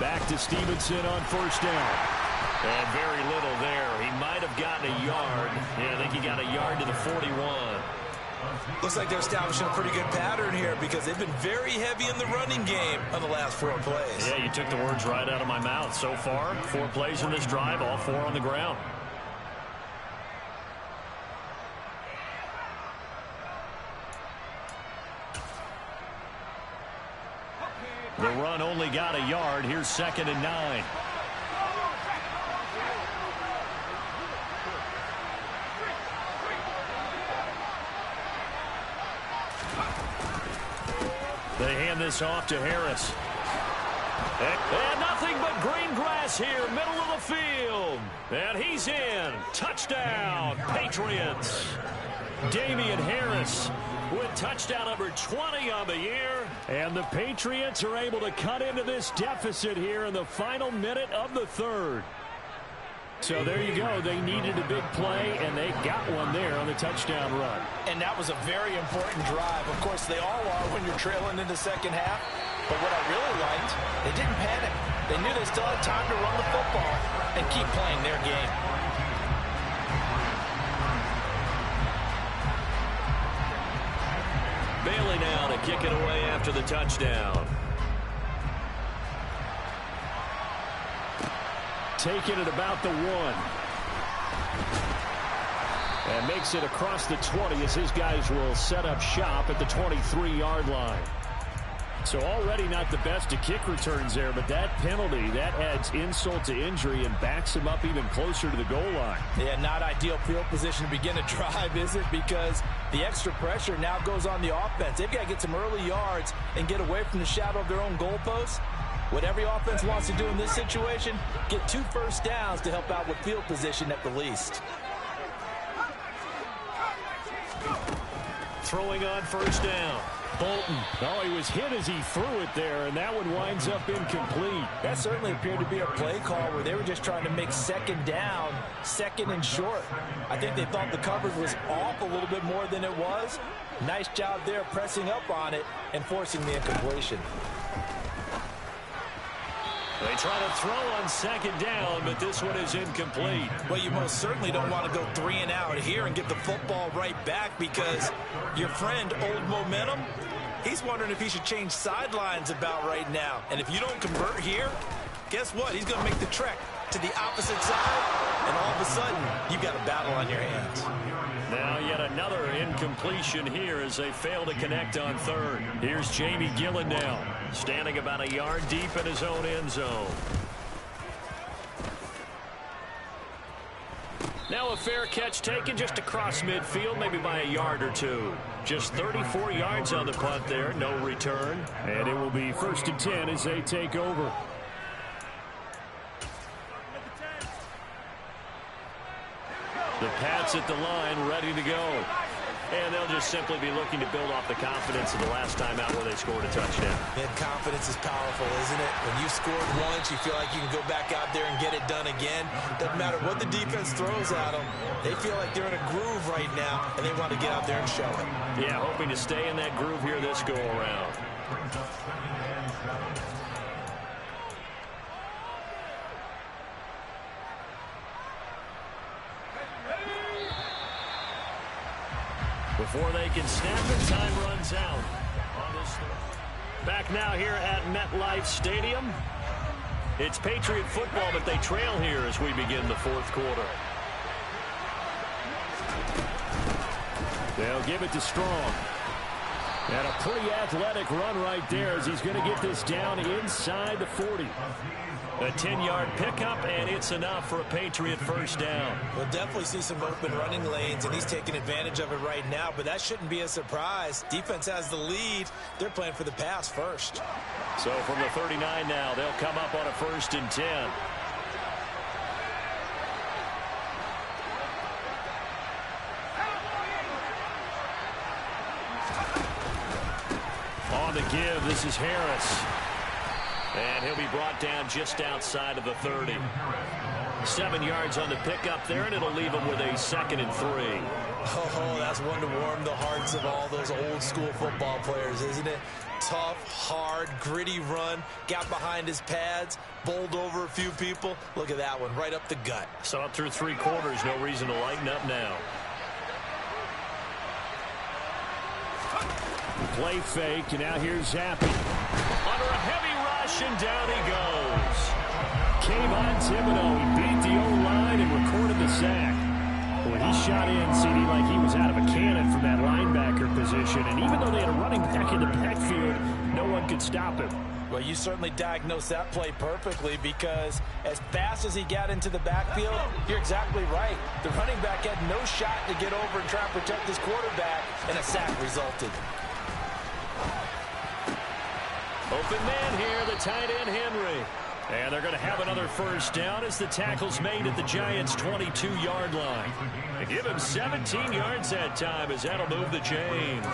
F: Back to Stevenson on first down.
C: And very little there. He might have gotten a yard. Yeah, I think he got a yard to the 41.
D: Looks like they're establishing a pretty good pattern here because they've been very heavy in the running game on the last 4 plays.
C: Yeah, you took the words right out of my mouth. So far, 4 plays in this drive, all 4 on the ground. The run only got a yard. Here's 2nd and 9. They hand this off to Harris. And nothing but green grass here, middle of the field. And he's in. Touchdown, Patriots. Damian Harris with touchdown number 20 on the year.
F: And the Patriots are able to cut into this deficit here in the final minute of the 3rd. So there you go. They needed a big play, and they got one there on the touchdown run.
D: And that was a very important drive. Of course, they all are when you're trailing in the second half. But what I really liked, they didn't panic. They knew they still had time to run the football and keep playing their game.
C: Bailey now to kick it away after the touchdown.
F: Taking it about the 1. And makes it across the 20 as his guys will set up shop at the 23-yard line. So already not the best of kick returns there, but that penalty, that adds insult to injury and backs him up even closer to the goal line.
D: Yeah, not ideal field position to begin a drive, is it? Because the extra pressure now goes on the offense. They've got to get some early yards and get away from the shadow of their own goalposts. What every offense wants to do in this situation, get 2 first downs to help out with field position at the least.
C: Throwing on first down.
F: Bolton. Oh, he was hit as he threw it there, and that one winds up incomplete.
D: That certainly appeared to be a play call where they were just trying to make 2nd down, 2nd and short. I think they thought the coverage was off a little bit more than it was. Nice job there pressing up on it and forcing the incompletion.
C: They try to throw on 2nd down, but this one is incomplete.
D: Well, you most certainly don't want to go 3 and out here and get the football right back because your friend, Old Momentum, he's wondering if he should change sidelines about right now. And if you don't convert here, guess what? He's going to make the trek to the opposite side, and all of a sudden, you've got a battle on your hands.
C: Now yet another incompletion here as they fail to connect on 3rd. Here's Jamie Gillen now, standing about a yard deep in his own end zone. Now a fair catch taken just across midfield, maybe by a yard or 2. Just 34 yards on the punt there, no return.
F: And it will be 1st and 10 as they take over.
C: The Pats at the line, ready to go. And they'll just simply be looking to build off the confidence of the last time out where they scored a touchdown.
D: And confidence is powerful, isn't it? When you scored once, you feel like you can go back out there and get it done again. Doesn't matter what the defense throws at them. They feel like they're in a groove right now, and they want to get out there and show it.
C: Yeah, hoping to stay in that groove here this go-around. Before they can snap it, time runs out. Back now here at MetLife Stadium. It's Patriot football, but they trail here as we begin the 4th quarter.
F: They'll give it to Strong. And a pretty athletic run right there as he's going to get this down inside the 40.
C: A 10-yard pickup, and it's enough for a Patriot first down.
D: We'll definitely see some open running lanes, and he's taking advantage of it right now, but that shouldn't be a surprise. Defense has the lead. They're playing for the pass first.
C: So from the 39 now, they'll come up on a 1st and 10. On the give, this is Harris. And he'll be brought down just outside of the 30. 7 yards on the pickup there, and it'll leave him with a 2nd and 3.
D: Oh, that's one to warm the hearts of all those old school football players, isn't it? tough, hard, gritty run. Got behind his pads, bowled over a few people. Look at that one, right up the gut.
C: So up through 3 quarters, no reason to lighten up now.
F: Play fake, and now here's Zappe.
C: Under a heavy rush, and down he goes.
F: Kayvon Thibodeaux, he beat the O-line and recorded the sack. When he shot in, CD, like he was out of a cannon from that linebacker position. And even though they had a running back in the backfield, no one could stop him.
D: Well, you certainly diagnosed that play perfectly, because as fast as he got into the backfield, you're exactly right. The running back had no shot to get over and try and protect his quarterback, and a sack resulted.
C: Open man here, the tight end Henry. And they're going to have another first down as the tackle's made at the Giants' 22-yard line. They give him 17 yards that time, as that'll move the chains.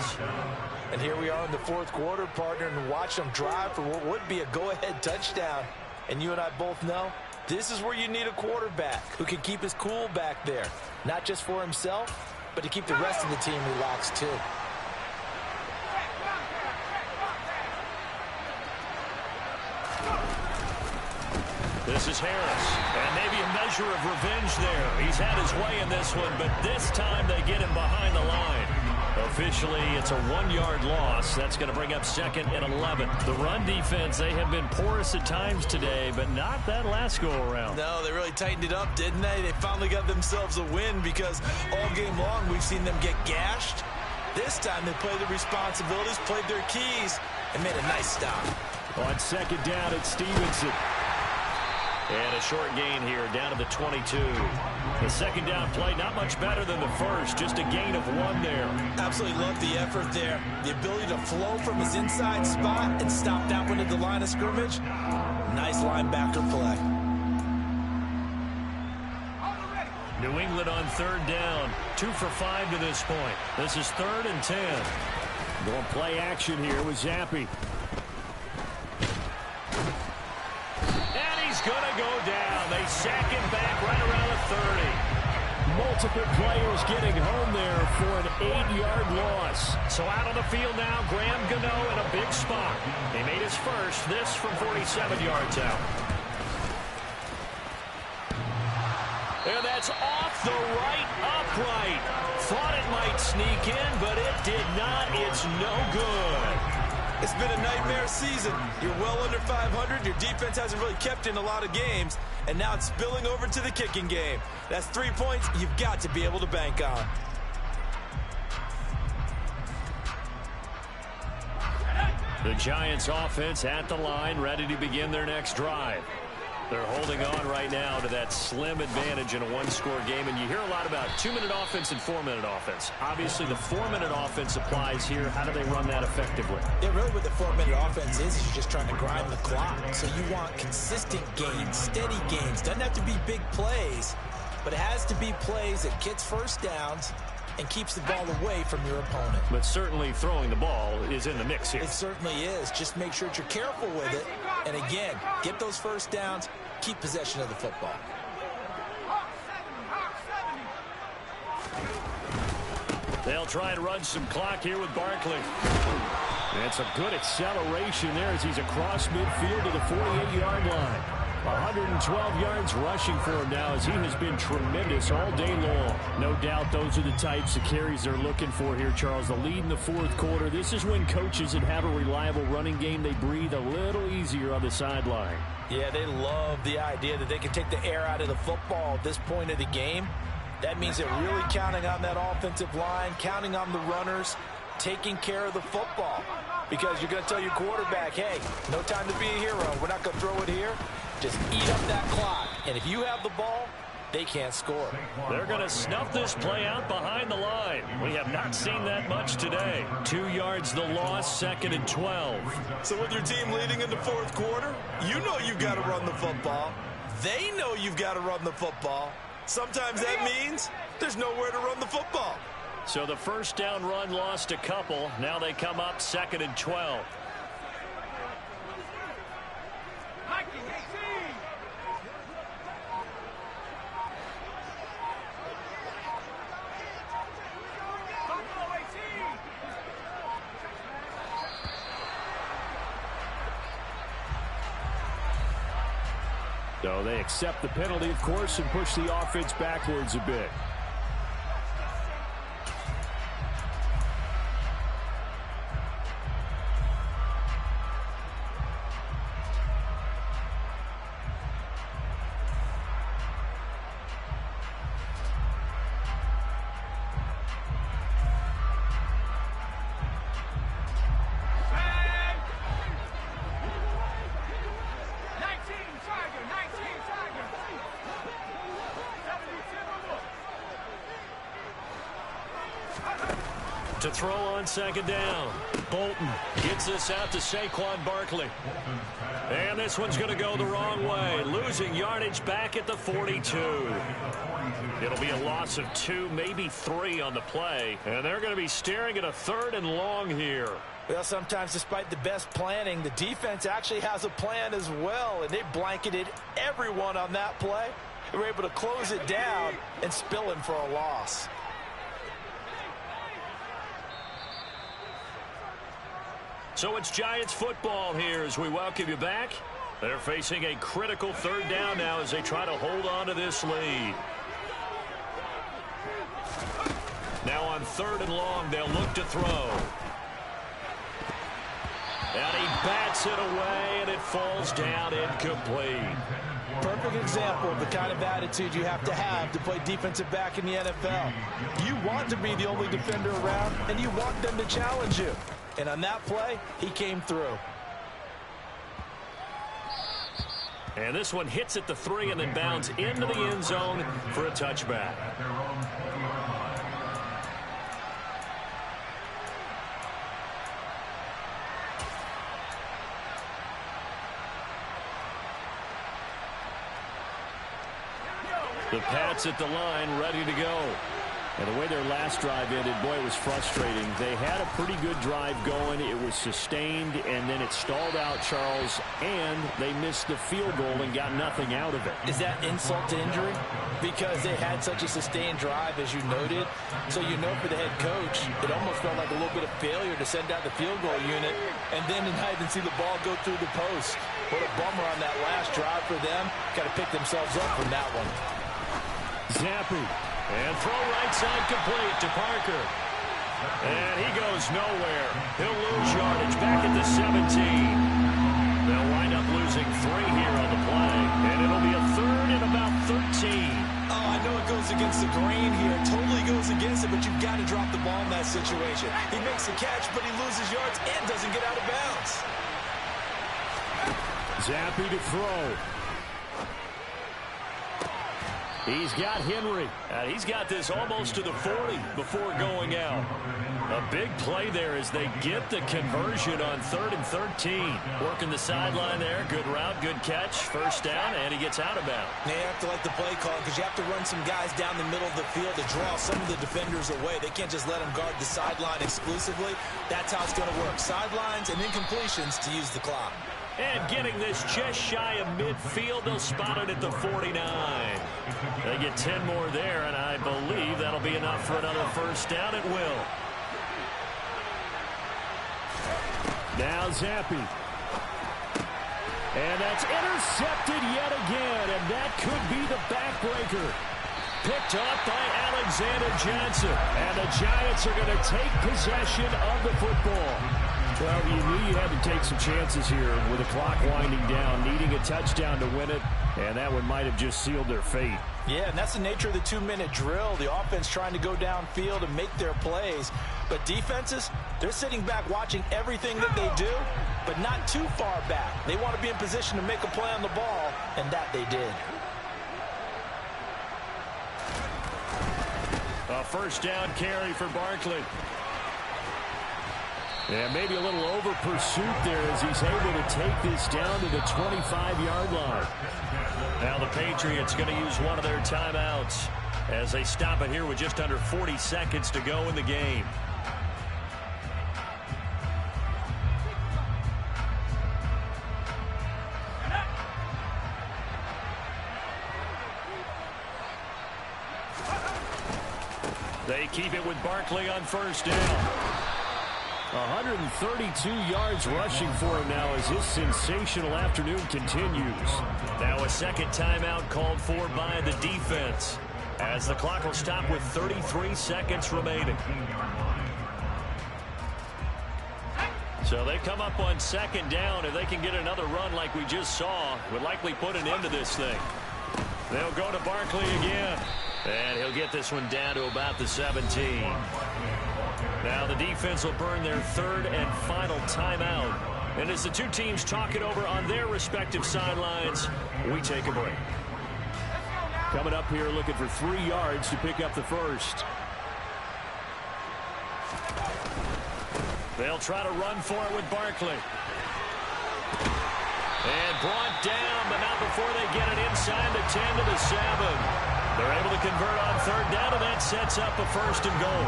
D: And here we are in the 4th quarter, partner, and watch them drive for what would be a go-ahead touchdown. And you and I both know this is where you need a quarterback who can keep his cool back there. Not just for himself, but to keep the rest of the team relaxed too.
C: This is Harris, and maybe a measure of revenge there. He's had his way in this one, but this time they get him behind the line. Officially, it's a 1-yard loss. That's going to bring up 2nd and 11. The run defense, they have been porous at times today, but not that last go-around.
D: No, they really tightened it up, didn't they? They finally got themselves a win, because all game long we've seen them get gashed. This time they played their responsibilities, played their keys, and made a nice stop.
F: On 2nd down, it's Stevenson.
C: And a short gain here, down to the 22. The 2nd down play, not much better than the first, just a gain of 1 there.
D: Absolutely love the effort there. The ability to flow from his inside spot and stop that one at the line of scrimmage. Nice linebacker play.
C: New England on 3rd down, 2 for 5 to this point. This is 3rd and 10.
F: Going play action here with Zappe.
C: Gonna go down. They sack him back right around the 30.
F: Multiple players getting home there for an 8-yard loss.
C: So out on the field now, Graham Gano in a big spot. He made his first, this from 47 yards out. And that's off the right upright. Thought it might sneak in, but it did not. It's no good.
D: It's been a nightmare season. You're well under 500. Your defense hasn't really kept in a lot of games. And now it's spilling over to the kicking game. That's 3 points you've got to be able to bank on.
C: The Giants offense at the line, ready to begin their next drive. They're holding on right now to that slim advantage in a 1-score game. And you hear a lot about 2-minute offense and 4-minute offense. Obviously, the 4-minute offense applies here. How do they run that effectively?
D: Yeah, really what the 4-minute offense is you're just trying to grind the clock. So you want consistent gains, steady gains. Doesn't have to be big plays, but it has to be plays that gets first downs and keeps the ball away from your opponent.
C: But certainly throwing the ball is in the mix here.
D: It certainly is. Just make sure that you're careful with it. And again, get those first downs, keep possession of the football.
C: They'll try and run some clock here with Barkley.
F: And some good acceleration there as he's across midfield to the 48-yard line. 112 yards rushing for him now, as he has been tremendous all day long. No doubt those are the types of carries they're looking for here, Charles. The lead in the 4th quarter. This is when coaches that have a reliable running game, they breathe a little easier on the sideline.
D: Yeah, they love the idea that they can take the air out of the football at this point of the game. That means they're really counting on that offensive line, counting on the runners, taking care of the football. Because you're going to tell your quarterback, hey, no time to be a hero. We're not going to throw it here. Just eat up that clock. And if you have the ball, they can't score.
C: They're going to snuff this play out behind the line. We have not seen that much today. 2 yards the loss, 2nd and 12.
D: So with your team leading in the 4th quarter, you know you've got to run the football. They know you've got to run the football. Sometimes that means there's nowhere to run the football.
C: So the first down run lost a couple. Now they come up 2nd and 12.
F: So they accept the penalty, of course, and push the offense backwards a bit.
C: To throw on second down. Bolton gets this out to Saquon Barkley. And this one's going to go the wrong way. Losing yardage back at the 42. It'll be a loss of 2, maybe 3 on the play. And they're going to be staring at a 3rd and long here.
D: Well, sometimes despite the best planning, the defense actually has a plan as well. And they blanketed everyone on that play. They were able to close it down and spill him for a loss.
C: So it's Giants football here as we welcome you back. They're facing a critical 3rd down now as they try to hold on to this lead. Now on 3rd and long, they'll look to throw. And he bats it away, and it falls down incomplete.
D: Perfect example of the kind of attitude you have to play defensive back in the NFL. You want to be the only defender around, and you want them to challenge you. And on that play, he came through.
C: And this one hits at the 3 and then bounds into the end zone for a touchback. The Pats at the line, ready to go. And the way their last drive ended, boy, it was frustrating. They had a pretty good drive going. It was sustained, and then it stalled out, Charles, and they missed the field goal and got nothing out of it.
D: Is that insult to injury? Because they had such a sustained drive, as you noted. So you know for the head coach, it almost felt like a little bit of failure to send out the field goal unit and then not even see the ball go through the post. What a bummer on that last drive for them. Got to pick themselves up from that one.
F: Zappi.
C: And throw right side complete to Parker. And he goes nowhere. He'll lose yardage back at the 17. They'll wind up losing 3 here on the play. And it'll be a 3rd and about 13.
D: Oh, I know it goes against the grain here. It totally goes against it, but you've got to drop the ball in that situation. He makes the catch, but he loses yards and doesn't get out of bounds.
F: Zappi to throw. He's got Henry.
C: He's got this almost to the 40 before going out. A big play there as they get the conversion on 3rd and 13. Working the sideline there. Good route, good catch. First down, and he gets out of bounds.
D: They have to like the play call because you have to run some guys down the middle of the field to draw some of the defenders away. They can't just let them guard the sideline exclusively. That's how it's going to work. Sidelines and incompletions to use the clock.
C: And getting this just shy of midfield, they'll spot it at the 49. They get 10 more there, and I believe that'll be enough for another first down. It will.
F: Now Zappi. And that's intercepted yet again, and that could be the backbreaker. Picked up by Alexander Johnson. And the Giants are going to take possession of the football. Well, you knew you had to take some chances here with the clock winding down, needing a touchdown to win it, and that one might have just sealed their fate.
D: Yeah, and that's the nature of the 2-minute drill. The offense trying to go downfield and make their plays. But defenses, they're sitting back watching everything that they do, but not too far back. They want to be in position to make a play on the ball, and that they did.
C: A first down carry for Barkley.
F: Yeah, maybe a little over pursuit there as he's able to take this down to the 25-yard line.
C: Now the Patriots going to use one of their timeouts as they stop it here with just under 40 seconds to go in the game. They keep it with Barkley on first down.
F: 132 yards rushing for him now as his sensational afternoon continues.
C: Now a second timeout called for by the defense, as the clock will stop with 33 seconds remaining. So they come up on second down. If they can get another run like we just saw, would likely put an end to this thing. They'll go to Barkley again, and he'll get this one down to about the 17. Now the defense will burn their third and final timeout. And as the two teams talk it over on their respective sidelines, we take a break.
F: Coming up here looking for 3 yards to pick up the first.
C: They'll try to run for it with Barkley. And brought down, but not before they get it inside the 10 to the 7. They're able to convert on third down, and that sets up a first and goal.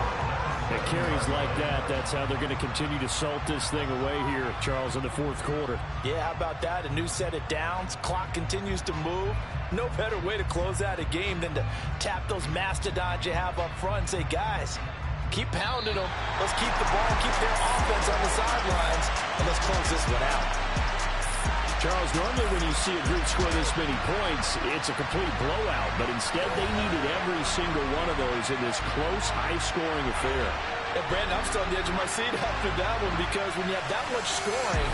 F: It carries like that. That's how they're going to continue to salt this thing away here, Charles, in the fourth quarter.
D: Yeah, how about that? A new set of downs. Clock continues to move. No better way to close out a game than to tap those mastodons you have up front and say, guys, keep pounding them. Let's keep the ball, keep their offense on the sidelines, and let's close this one out.
F: Charles, normally when you see a group score this many points, it's a complete blowout. But instead, they needed every single one of those in this close, high-scoring affair.
D: Yeah, Brandon, I'm still on the edge of my seat after that one, because when you have that much scoring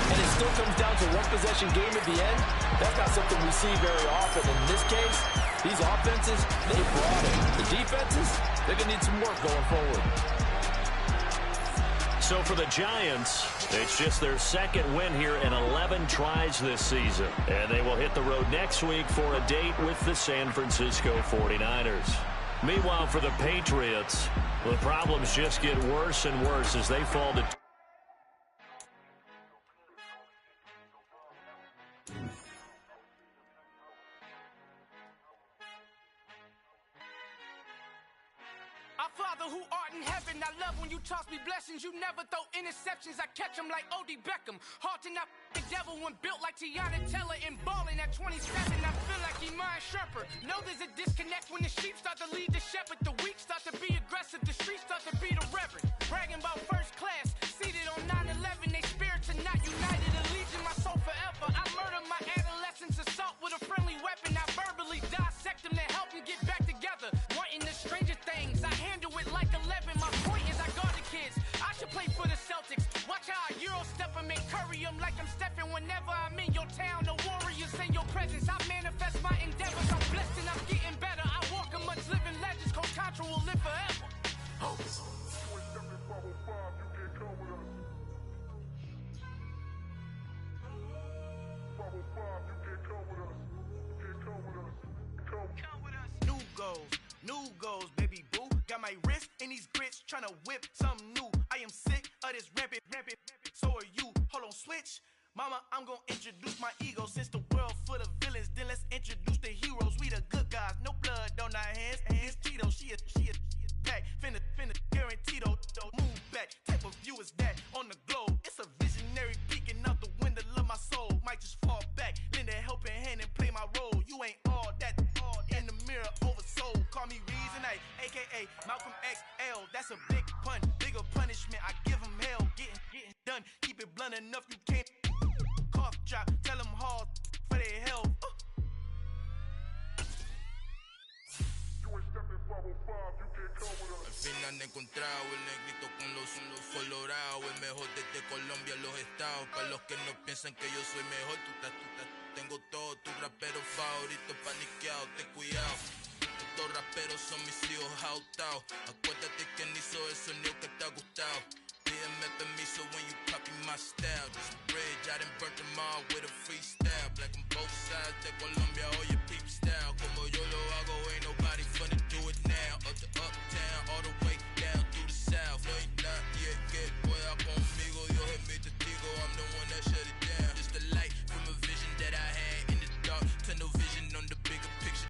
D: and it still comes down to one-possession game at the end, that's not something we see very often. In this case, these offenses, they brought it. The defenses, they're going to need some work going forward.
C: So for the Giants, it's just their second win here in 11 tries this season. And they will hit the road next week for a date with the San Francisco 49ers. Meanwhile, for the Patriots, the problems just get worse and worse as they fall to...
G: Father who art in heaven, I love when you toss me blessings. You never throw interceptions, I catch them like O.D. Beckham. Hard to not the devil when built like Tiana Teller and balling at 27. I feel like Iman Sherper. Know there's a disconnect when the sheep start to lead the shepherd. The weak start to be aggressive, the streets start to be the reverend. Bragging about first class, seated on 9/11. They spirits are not united, a legion, my soul forever. I murder my adolescence, assault with a friendly weapon. I verbally dissect them to help them get back together. Wanting the stranger things, I handle it like 11. My point is I guard the kids. I should play for the Celtics. Watch how I Euro step them and curry them like I'm stepping. Whenever I'm in your town, the Warriors in your presence. I manifest my endeavors. I'm blessed and I'm getting better. I walk amongst living legends. Coach Contra will live forever. New goals, baby boo. Got my wrist in these grits, tryna whip something new. I am sick of this rampant. So are you. Hold on, switch. Mama, I'm gonna introduce my ego. Since the world full of villains, then let's introduce the heroes. We the good guys, no blood on our hands. It's Tito, she is back. Finna, guaranteed, move back. Type of view is that on the globe. It's a visionary peeking out the window of my soul. Might just fall back, lend a helping hand and play my role. You ain't all that in the mirror, oversold. Call me Reason, a.k.a. Malcolm XL. That's a big pun, bigger punishment. I give him hell, getting done. Keep it blunt enough, you can't cough drop. Tell them hard for their health.
H: Al fin han encontrado el negrito con los colorados, el mejor desde Colombia, los estados. Para los que no piensan que yo soy mejor, tengo todo, tu rapero favorito paniqueado, ten cuidado. Estos raperos son mis hijos jautados. Acuérdate quién hizo el sonido que te ha gustado. Pídeme permiso when you copy my style. This bridge, I done burnt them all with a freestyle. Black on both sides de Colombia, oye peep style. Como yo lo hago, ain't nobody finna do it now. Up to up.